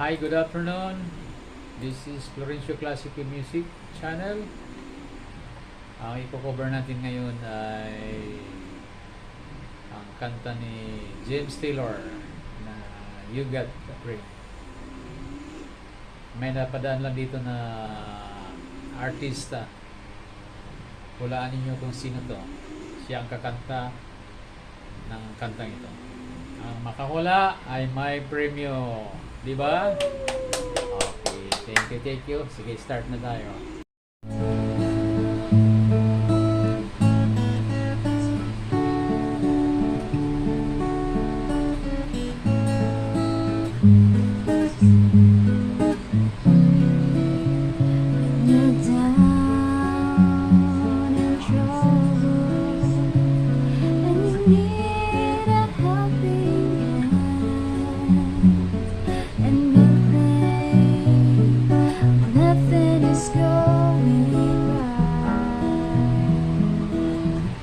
Hi, good afternoon. This is Florencio Classical Music Channel. Ang i-cover natin ngayon ay ang kanta ni James Taylor na You Got the Ring. May napadaan lang dito na artista. Hulaan ninyo kung sino to. Siya ang kakanta ng kantang ito. Ang makahula ay may premyo. Diba? Okay, thank you. Sige, start na tayo.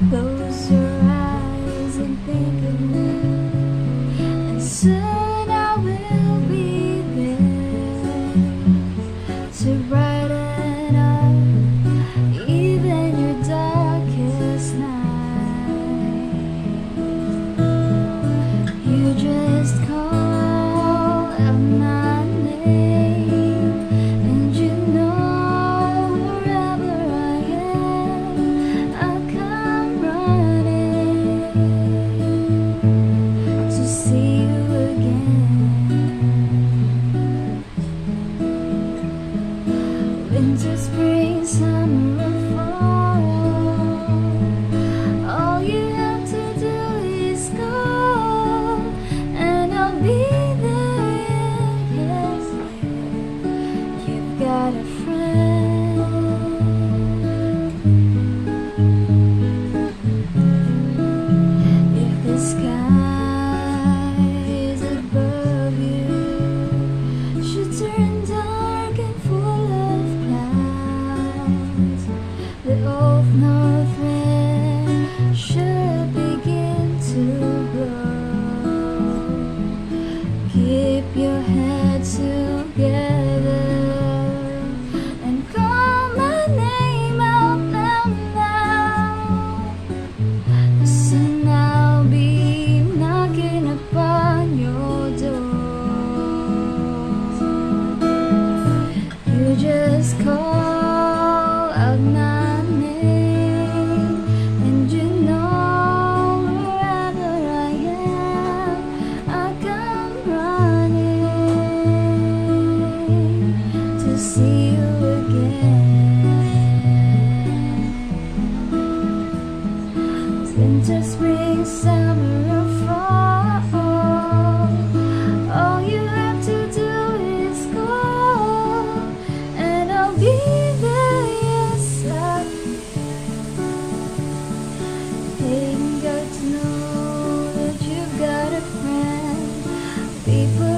Close your eyes and think of me, and soon I will be there to brighten up even your darkest night. You just call out my name, and you know wherever I am, I'll come running to see you again. Winter, spring, summer, or fall, all you have to do is call, and I'll be there. Yes, you've got a friend. If the skies above you should turn dark and full of clouds, the old north wind should begin to blow. Keep your head together and call my name out loud now. Soon I'll be knocking upon your door. You just call out my name, and you know wherever I am, I'll come running to see you again. Winter, spring, summer, or fall, all you have to do is call, and I'll be there. Yes, I ain't got to know that you've got a friend. People